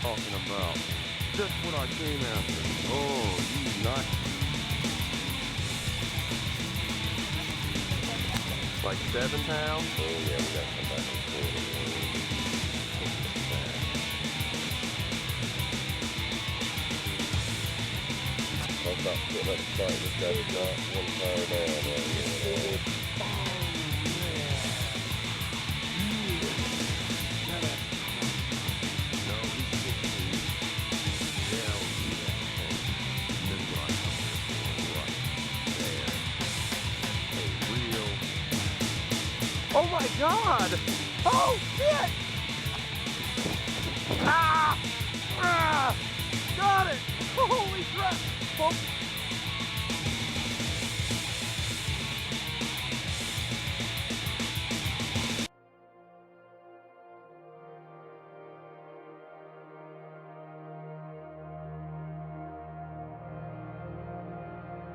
talking about. That's what I came after. Oh, you nuts. Like 7 pounds? Oh yeah, we got some back and forth. I was about to put that start. This guy's got one tire down right here. Oh my God! Oh shit! Ah! Ah! Got it! Holy crap! Oh.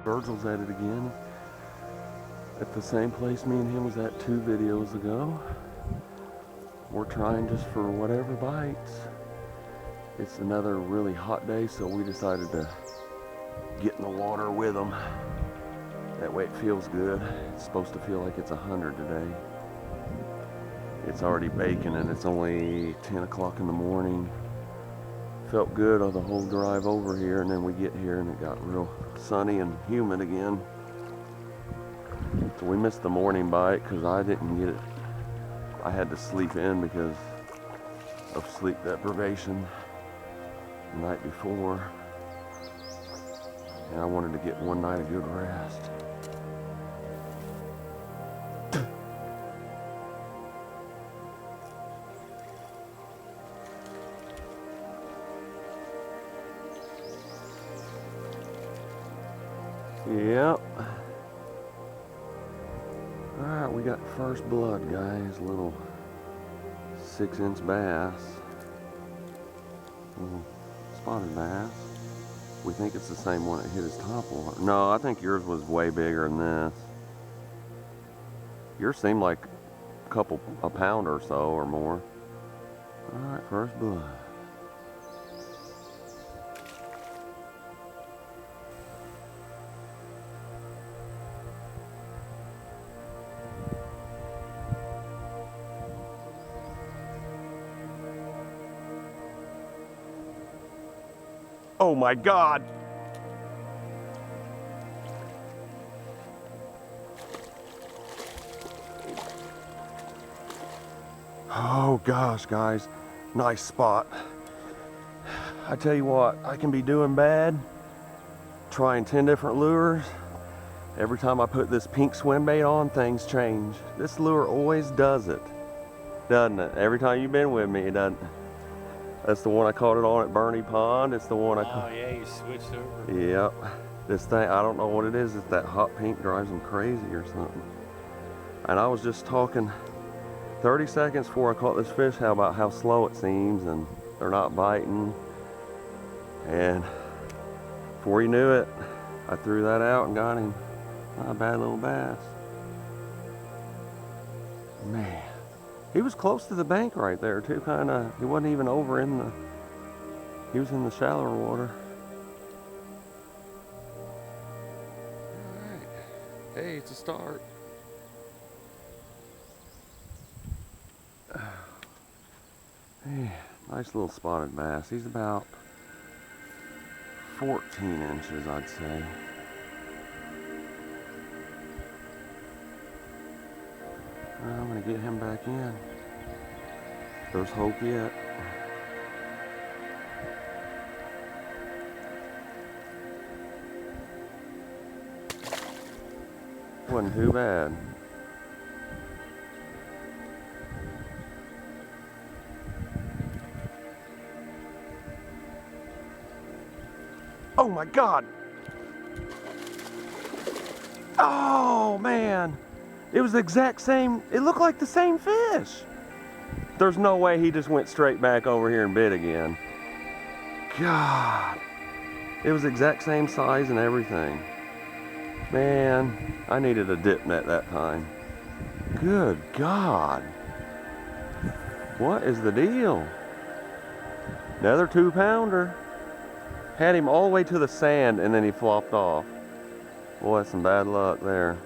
Virgil's at it again. At the same place me and him was at 2 videos ago. We're trying just for whatever bites. It's another really hot day, so we decided to get in the water with them. That way it feels good. It's supposed to feel like it's 100 today. It's already baking and it's only 10 o'clock in the morning. Felt good on the whole drive over here, and then we get here and it got real sunny and humid again. So we missed the morning bite because I didn't get it. I had to sleep in because of sleep deprivation the night before. And I wanted to get one night of good rest. Yep. Alright, we got first blood, guys. Little 6-inch bass. Little spotted bass. We think it's the same one that hit his top water. No, I think yours was way bigger than this. Yours seemed like a pound or so or more. Alright, first blood. Oh my God! Oh gosh, guys, nice spot. I tell you what, I can be doing bad, trying 10 different lures. Every time I put this pink swim bait on, things change. This lure always does it, doesn't it? Every time you've been with me, it doesn't. That's the one I caught it on at Bernie Pond. It's the one I caught. Oh yeah, you switched over. Yep. This thing, I don't know what it is. It's that hot pink drives them crazy or something. And I was just talking 30 seconds before I caught this fish about how slow it seems and they're not biting. And before you knew it, I threw that out and got him. Not a bad little bass. Man. He was close to the bank right there too, kinda. He wasn't even over in the, he was in the shallower water. Alright. Hey, it's a start. Hey, nice little spotted bass. He's about 14 inches, I'd say. I'm gonna get him back in. There's hope yet. Wasn't too bad. Oh my God! Oh man! It was the exact same, it looked like the same fish. There's no way he just went straight back over here and bit again. God. It was the exact same size and everything. Man, I needed a dip net that time. Good God. What is the deal? Another 2-pounder. Had him all the way to the sand and then he flopped off. Boy, that's some bad luck there.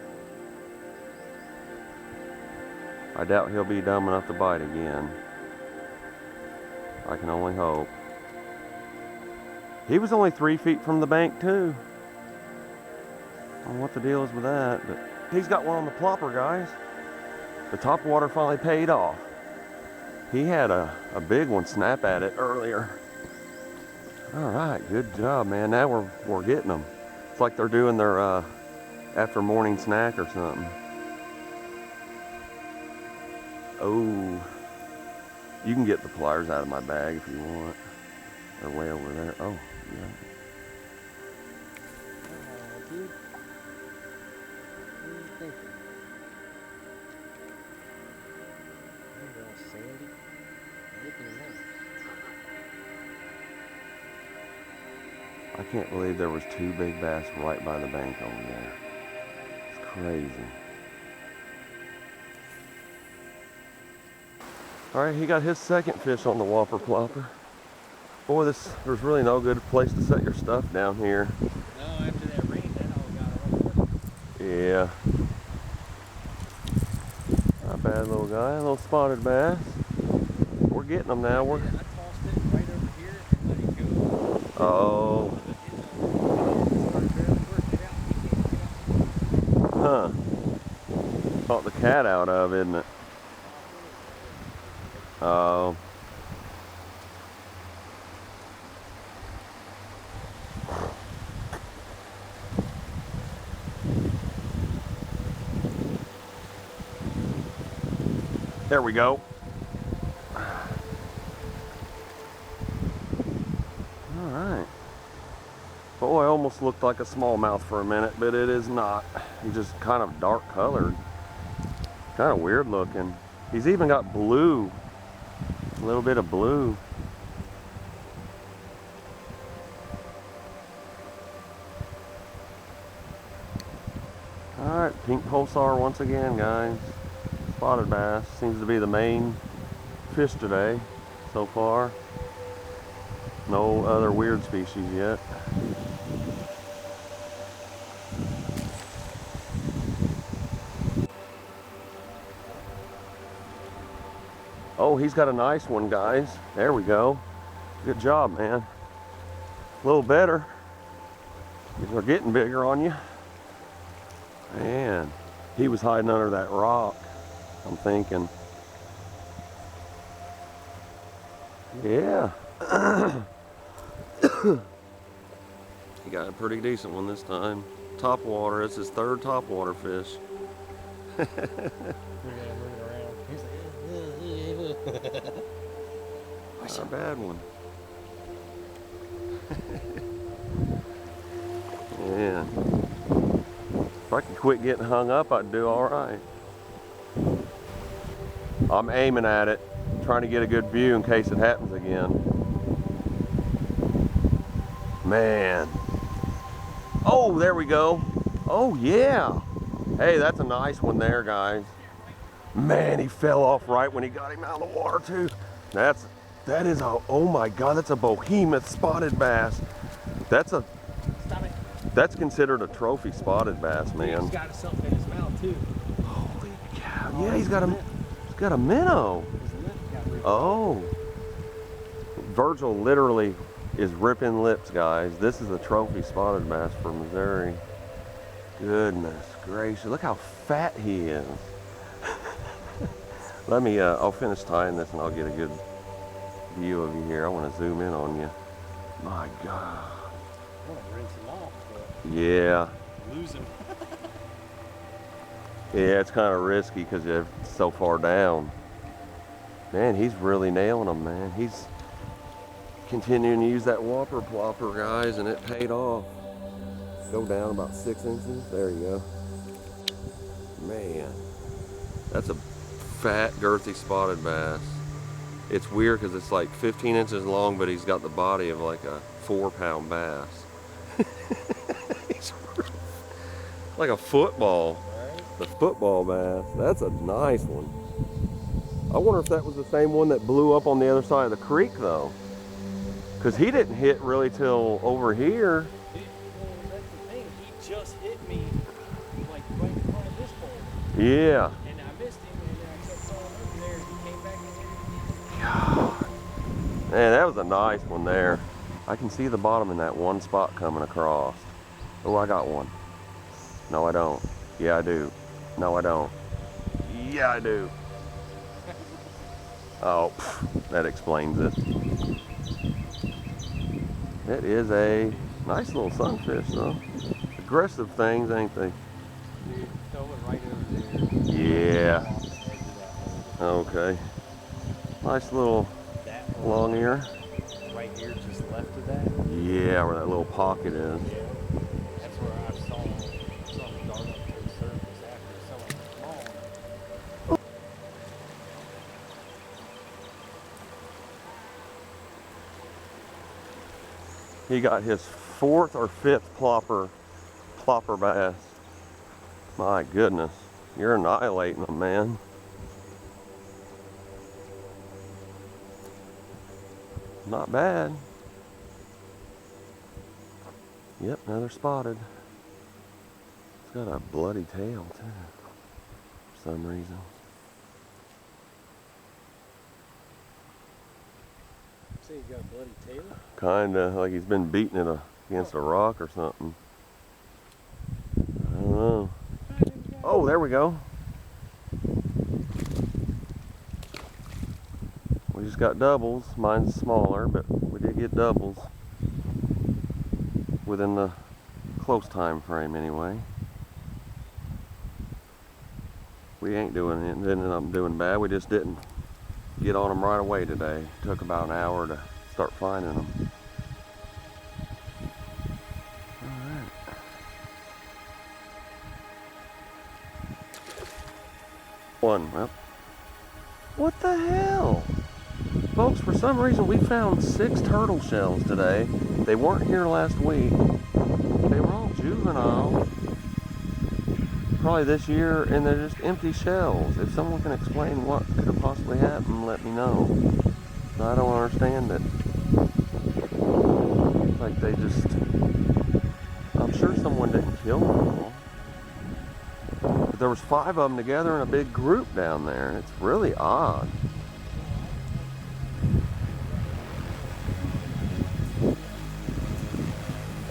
I doubt he'll be dumb enough to bite again. I can only hope. He was only 3 feet from the bank too. I don't know what the deal is with that, but he's got one on the plopper, guys. The top water finally paid off. He had a big one snap at it earlier. All right, good job, man. Now we're getting them. It's like they're doing their after morning snack or something. Oh, you can get the pliers out of my bag if you want. They're way over there. Oh, yeah. Dude. What are you thinking? You're all sandy. Looking at I can't believe there was 2 big bass right by the bank over there. It's crazy. All right, he got his second fish on the whopper plopper. Boy, there's really no good place to set your stuff down here. No, after that rain, that all got all flooded. Yeah. Not bad, little guy. A little spotted bass. We're getting them now. I tossed it right over here and let it go. Oh. Huh. Caught the cat out of, isn't it? Oh. There we go. All right. Boy, almost looked like a smallmouth for a minute, but it is not. He's just kind of dark colored. Kind of weird looking. He's even got blue. A little bit of blue. All right, pink pulsar once again, guys. Spotted bass seems to be the main fish today so far. No other weird species yet. Oh, he's got a nice one, guys. There we go. Good job, man. A little better. They're getting bigger on you. Man, he was hiding under that rock, I'm thinking. Yeah. He got a pretty decent one this time. Top water. It's his 3rd top water fish. Not a bad one. Yeah. If I could quit getting hung up, I'd do all right. I'm aiming at it, trying to get a good view in case it happens again. Man. Oh, there we go. Oh, yeah. Hey, that's a nice one there, guys. Man, he fell off right when he got him out of the water, too. That is a, oh my God, that's a behemoth spotted bass. That's considered a trophy spotted bass, man. He's got something in his mouth, too. Holy cow. Yeah, he's got a minnow. Oh. Virgil literally is ripping lips, guys. This is a trophy spotted bass from Missouri. Goodness gracious. Look how fat he is. Let me, I'll finish tying this and I'll get a good view of you here. I want to zoom in on you. My God. I want to rinse him off, but yeah. lose him. Yeah, it's kind of risky because they're so far down. Man, he's really nailing them, man. He's continuing to use that whopper plopper, guys, and it paid off. Go down about 6 inches. There you go. Man, that's a fat, girthy spotted bass. It's weird because it's like 15 inches long, but he's got the body of like a 4-pound bass. He's like a football. The football bass. That's a nice one. I wonder if that was the same one that blew up on the other side of the creek, though. Because he didn't hit really till over here. Well, that's the thing. He just hit me like right in front of this pole. Yeah. And I missed him, and then I kept falling over there, and he came back in. God. Man, that was a nice one there. I can see the bottom in that one spot coming across. Oh, I got one. No, I don't. Yeah, I do. No, I don't. Yeah, I do. Oh, that explains it. It is a nice little sunfish, though. Aggressive things, ain't they? Dude, throw it right over there. Yeah. Off the edge of that hole. Okay. Nice little That hole long ear. right here, just left of that. Yeah, where that little pocket is. Yeah. That's where I saw something dart up to the surface after someone small. He got his 4th or 5th plopper bass. My goodness, you're annihilating them, man. Not bad. Yep, another spotted. It's got a bloody tail too, for some reason. Say you got a bloody tail? Kinda like he's been beating it against a rock or something. I don't know. Oh, there we go. We just got doubles. Mine's smaller, but we did get doubles within the close time frame anyway. We ain't doing it, ended up doing bad. We just didn't get on them right away today. Took about an hour to start finding them. Alright. One, well. What the hell? Folks, for some reason we found 6 turtle shells today. They weren't here last week. They were all juvenile. Probably this year, and they're just empty shells. If someone can explain what could have possibly happened, let me know. I don't understand it. Like they just... I'm sure someone didn't kill them all. But there was 5 of them together in a big group down there. It's really odd.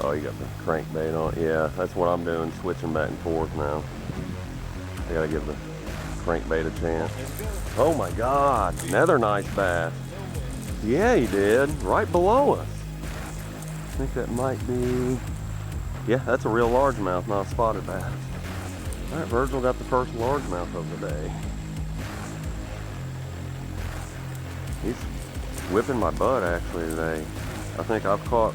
Oh, you got the crankbait on. Yeah, that's what I'm doing, switching back and forth now. I gotta give the crankbait a chance. Oh my God, another nice bass. Yeah, he did, right below us. I think that might be, yeah, that's a real largemouth, not a spotted bass. All right, Virgil got the first largemouth of the day. He's whipping my butt actually today. I think I've caught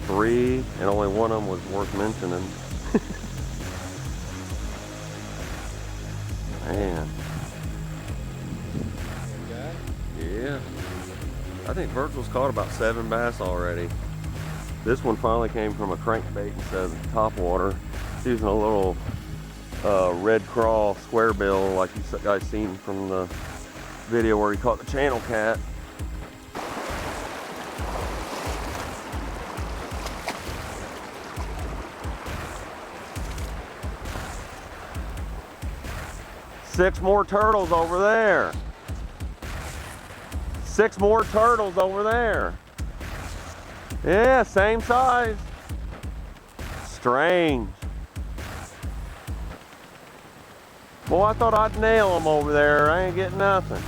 3 and only one of them was worth mentioning. Man. Yeah. I think Virgil's caught about 7 bass already. This one finally came from a crankbait instead of topwater. He's using a little red craw square bill like you guys seen from the video where he caught the channel cat. Six more turtles over there. 6 more turtles over there. Yeah, same size. Strange. Boy, I thought I'd nail them over there. I ain't getting nothing.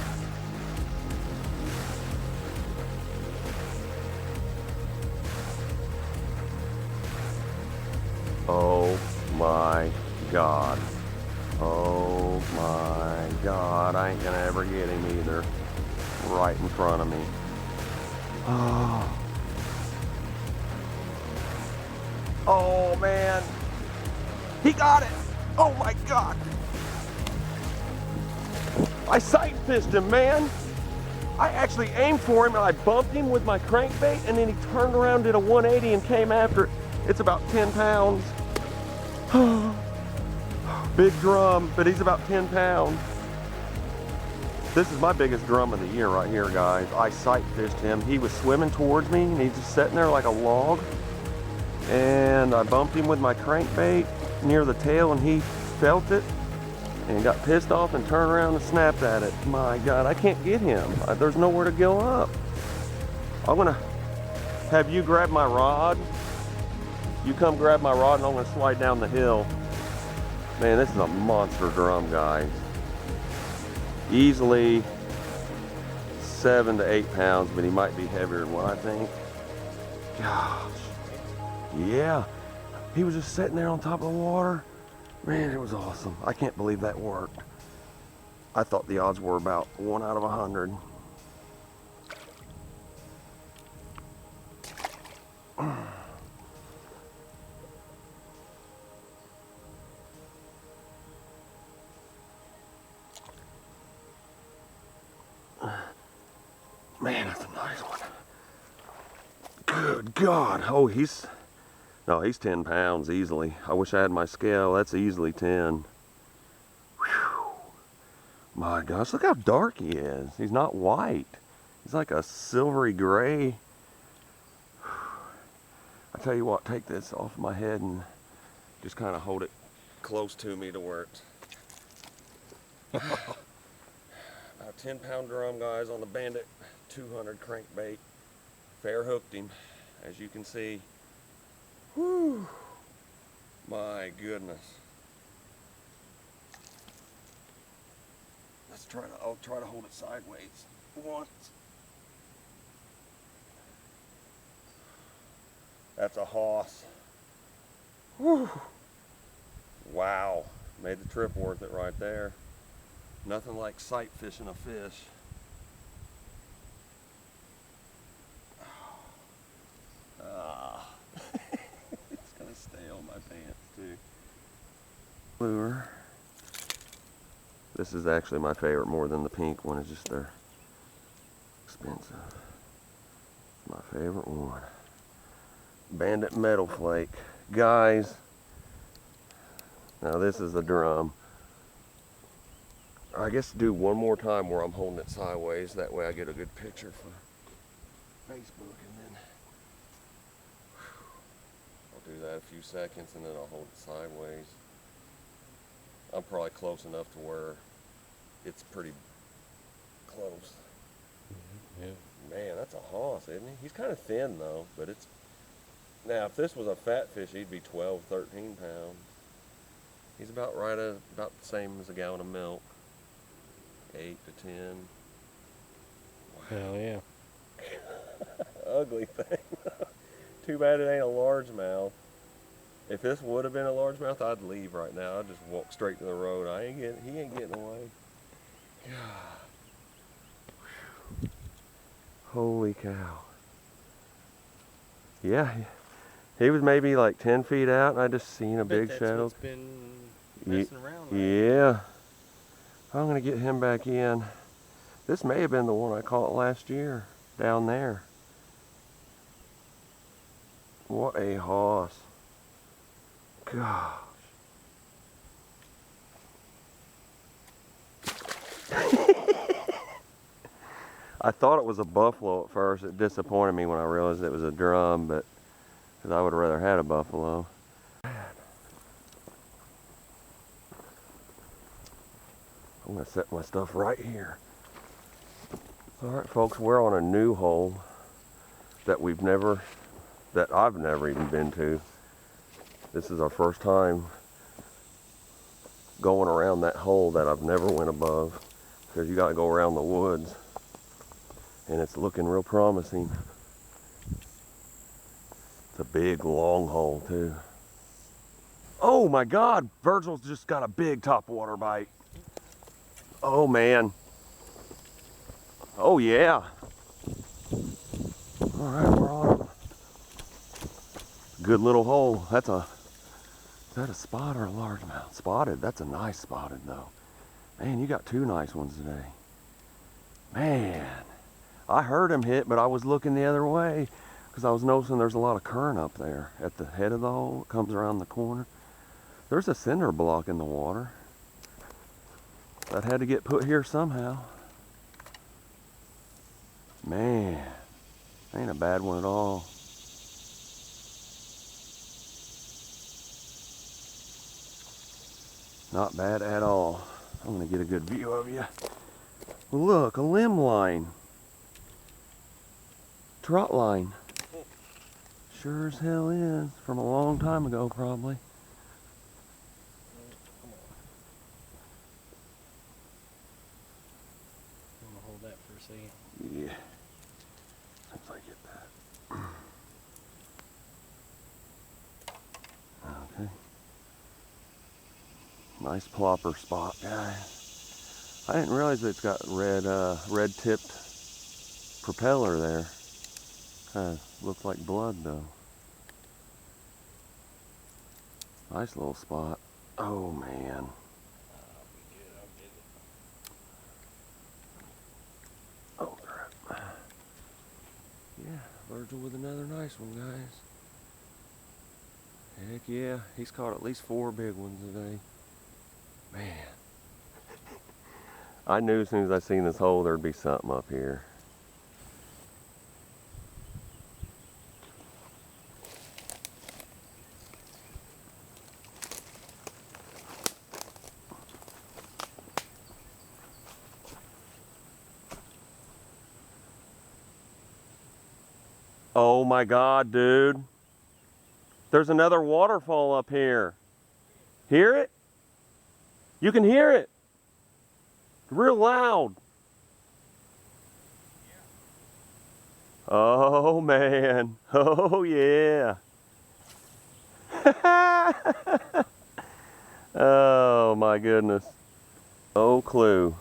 Oh my God. Oh my God, I ain't gonna ever get him either. Right in front of me. Oh. Oh man. He got it. Oh my God. I sight fished him, man. I actually aimed for him and I bumped him with my crankbait and then he turned around, did a 180 and came after it. It's about 10 pounds. Big drum, but he's about 10 pounds. This is my biggest drum of the year right here, guys. I sight fished him. He was swimming towards me and he's just sitting there like a log. And I bumped him with my crankbait near the tail and he felt it and got pissed off and turned around and snapped at it. My God, I can't get him. There's nowhere to go up. I'm gonna have you grab my rod. You come grab my rod and I'm gonna slide down the hill. Man, this is a monster drum, guys. Easily 7 to 8 pounds, but he might be heavier than what I think. Gosh. Yeah. He was just sitting there on top of the water. Man, it was awesome. I can't believe that worked. I thought the odds were about 1 out of 100. Man, that's a nice one. Good God. Oh, he's 10 pounds easily. I wish I had my scale. That's easily 10. Whew. My gosh, look how dark he is. He's not white. He's like a silvery gray. I tell you what, take this off my head and just kind of hold it close to me to where it's about a 10-pound drum, guys, on the Bandit 200 crankbait. Fair hooked him, as you can see. Whew. My goodness. I'll try to hold it sideways once. That's a hoss. Whew. Wow, made the trip worth it right there. Nothing like sight fishing a fish. It's gonna stay on my pants too. Lure. This is actually my favorite more than the pink one. It's just they're expensive. My favorite one. Bandit Metal Flake. Guys, now this is the drum. I guess do one more time where I'm holding it sideways. That way I get a good picture for Facebook, and then I'll do that a few seconds and then I'll hold it sideways. I'm probably close enough to where it's pretty close. Yeah. Man, that's a hoss, isn't he? He's kind of thin though, but it's, now if this was a fat fish, he'd be 12, 13 pounds. He's about about the same as a gallon of milk. 8 to 10. Wow. Hell yeah. Ugly thing. Too bad it ain't a largemouth. If this would have been a largemouth, I'd leave right now. I'd just walk straight to the road. He ain't getting away. God. Holy cow. Yeah, he was maybe like 10 feet out, and I just seen a big shadow. That's what's been messing around, right? Yeah. I'm gonna get him back in. This may have been the one I caught last year down there. What a hoss. Gosh. I thought it was a buffalo at first. It disappointed me when I realized it was a drum, but because I would have rather had a buffalo. I'm gonna set my stuff right here. All right, folks, we're on a new hole that I've never even been to. This is our first time going around that hole that I've never went above, because you gotta go around the woods, and it's looking real promising. It's a big, long hole too. Oh my God, Virgil's just got a big topwater bite. Oh man. Oh yeah. All right, we're on. Good little hole. Is that a spot or a largemouth? Spotted. That's a nice spotted though. Man, you got two nice ones today. Man, I heard him hit, but I was looking the other way because I was noticing there's a lot of current up there at the head of the hole. It comes around the corner. There's a cinder block in the water. That had to get put here somehow. Man, ain't a bad one at all. Not bad at all. I'm gonna get a good view of you. Look, a limb line. Trot line. Sure as hell is. From a long time ago, probably. Come on. You want to hold that for a second? Yeah. Since I get that. Okay. Nice plopper spot, guys. I didn't realize it's got red tipped propeller there. Kind of looks like blood though. Nice little spot. Oh man. I'll be good. I'll get it. Oh crap. Yeah, Virgil with another nice one, guys. Heck yeah, he's caught at least 4 big ones today. Man. I knew as soon as I seen this hole there'd be something up here. Oh my God, dude. There's another waterfall up here. Hear it? You can hear it. Real loud. Oh man. Oh yeah. Oh my goodness. No clue.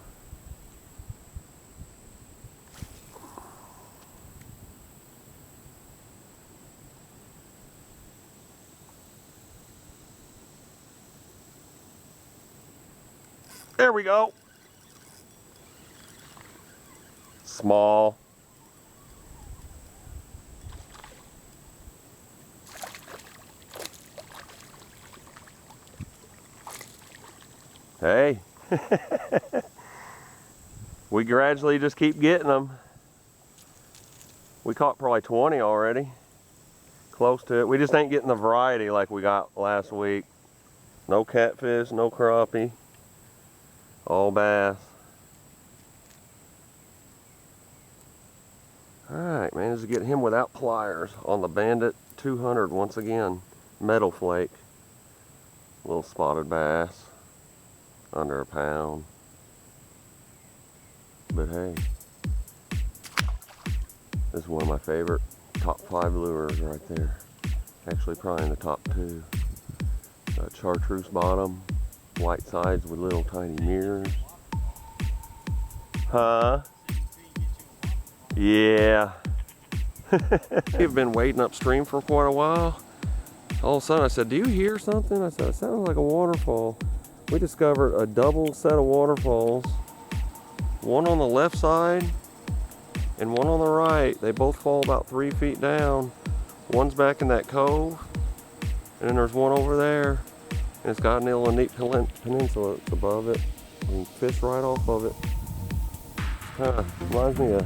There we go. Small. Hey. We gradually just keep getting them. We caught probably 20 already. Close to it. We just ain't getting the variety like we got last week. No catfish, no crappie. All bass. Alright, managed to get him without pliers on the Bandit 200 once again. Metal flake. Little spotted bass. Under a pound. But hey, this is one of my favorite top 5 lures right there. Actually probably in the top 2. Chartreuse bottom. White sides with little tiny mirrors. Huh? Yeah. We've been waiting upstream for quite a while. All of a sudden I said, do you hear something? I said, it sounds like a waterfall. We discovered a double set of waterfalls. One on the left side and one on the right. They both fall about 3 feet down. One's back in that cove. And then there's one over there. And it's got a little neat peninsula that's above it. You can fish right off of it. Kind of reminds me of,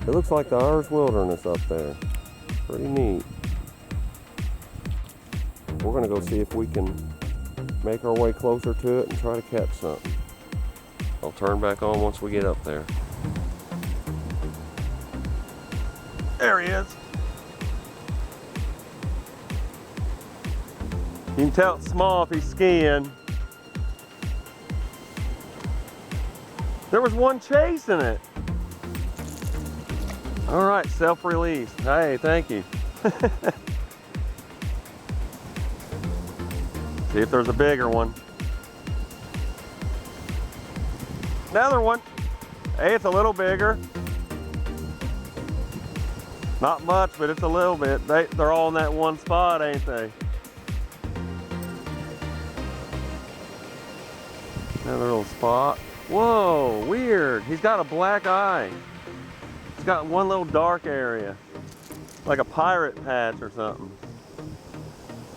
it looks like the Irish wilderness up there. Pretty neat. We're gonna go see if we can make our way closer to it and try to catch something. I'll turn back on once we get up there. There he is. You can tell it's small if he's skiing. There was one chasing it. All right, self-release. Hey, thank you. See if there's a bigger one. Another one. Hey, it's a little bigger. Not much, but it's a little bit. They're all in that one spot, ain't they? Another little spot. Whoa, weird. He's got a black eye. He's got one little dark area. Like a pirate patch or something.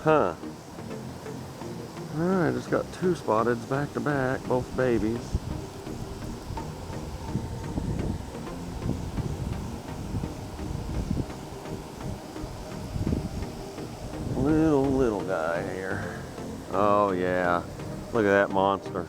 Huh. Alright, just got 2 spotteds back to back, both babies. yeah. Look at that monster.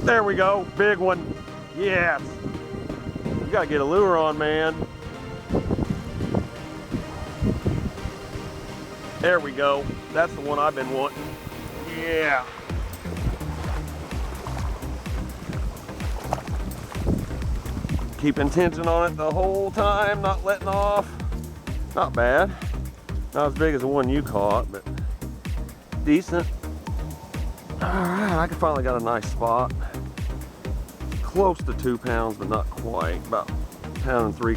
There we go, big one. Yes. You gotta get a lure on, man. There we go. That's the one I've been wanting. Yeah. Keeping tension on it the whole time, not letting off. Not bad. Not as big as the one you caught, but decent. All right, I finally got a nice spot. Close to 2 pounds, but not quite. About 1.75 pounds, 1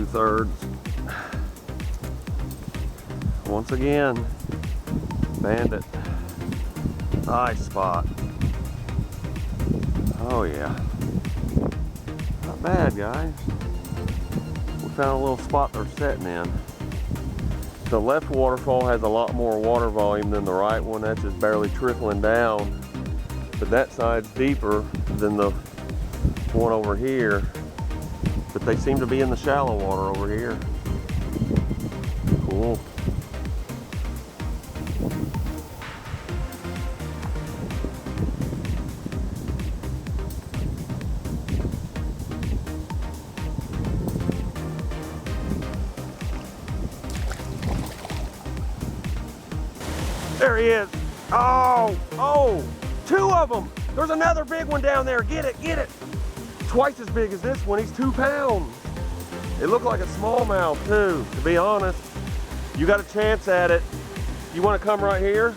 2/3 pounds. Once again, bandit. Nice spot. Oh yeah. Not bad, guys. We found a little spot they're setting in. The left waterfall has a lot more water volume than the right one. That's just barely trickling down. But that side's deeper than the one over here. But they seem to be in the shallow water over here. Cool. There he is. Oh, oh, 2 of them. There's another big one down there. Get it, get it. Twice as big as this one. He's 2 pounds. It looked like a smallmouth too, to be honest. You got a chance at it. You want to come right here?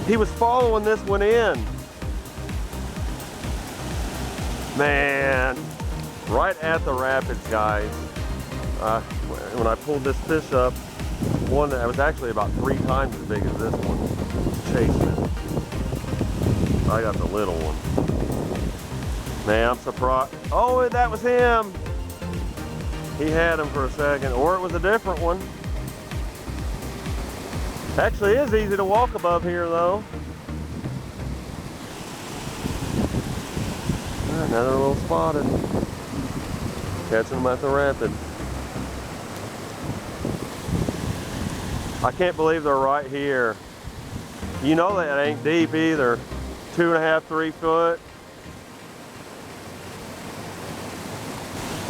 He was following this one in. Man, right at the rapids, guys. When I pulled this fish up, one that was actually about 3 times as big as this one, chasing it. I got the little one. Man, I'm surprised. Oh, that was him. He had him for a second, or it was a different one. Actually, it is easy to walk above here, though. Another little spotted. Catching them at the rapid. I can't believe they're right here. You know that ain't deep either. 2.5, 3 foot.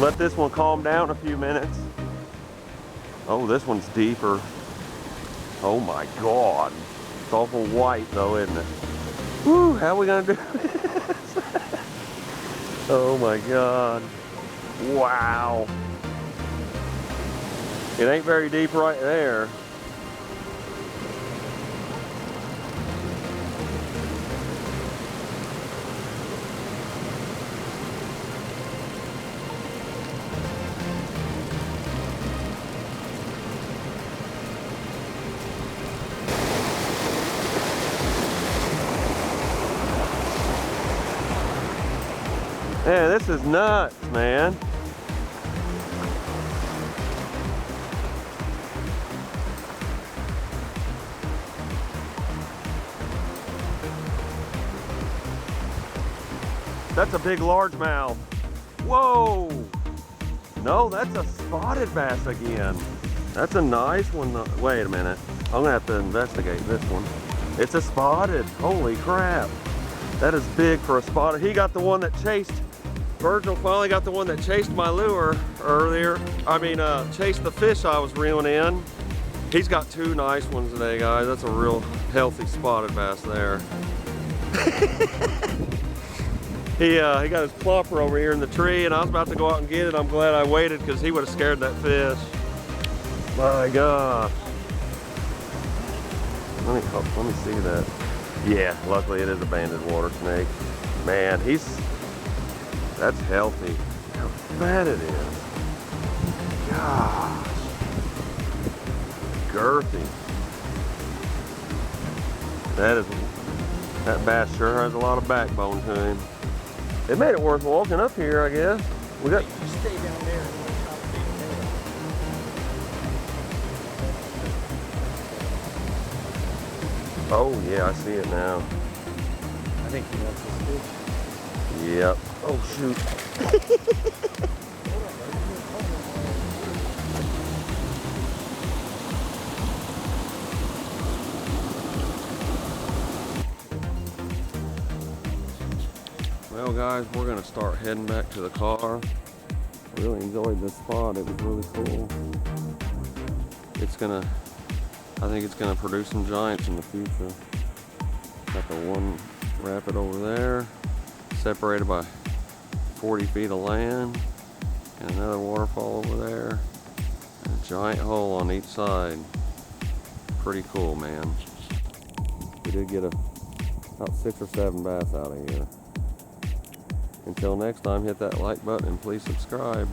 Let this one calm down a few minutes. Oh, this one's deeper. Oh my God. It's awful white though, isn't it? Woo, how are we gonna do this? Oh my God. Wow. It ain't very deep right there. Man, this is nuts, man. That's a big largemouth. Whoa! No, that's a spotted bass again. That's a nice one. Wait a minute. I'm gonna have to investigate this one. It's a spotted. Holy crap. That is big for a spotted. He got the one that chased. Virgil finally got the one that chased my lure earlier. I mean, chased the fish I was reeling in. He's got 2 nice ones today, guys. That's a real healthy spotted bass there. He got his plopper over here in the tree, and I was about to go out and get it. I'm glad I waited because he would have scared that fish. My God. Let me see that. Yeah, luckily it is a banded water snake. Man, that's healthy. How fat it is. Gosh. Girthy. That bass sure has a lot of backbone to him. It made it worth walking up here, I guess. We got. You stay down there and we'll complicate the tail. Oh yeah, I see it now. I think he wants this fish. Yep. Oh shoot. Well guys, we're gonna start heading back to the car. Really enjoyed this spot, it was really cool. I think it's gonna produce some giants in the future. Got the one rapid over there, separated by 40 feet of land, and another waterfall over there, and a giant hole on each side. Pretty cool, man. We did get about 6 or 7 bass out of here. Until next time, hit that like button and please subscribe.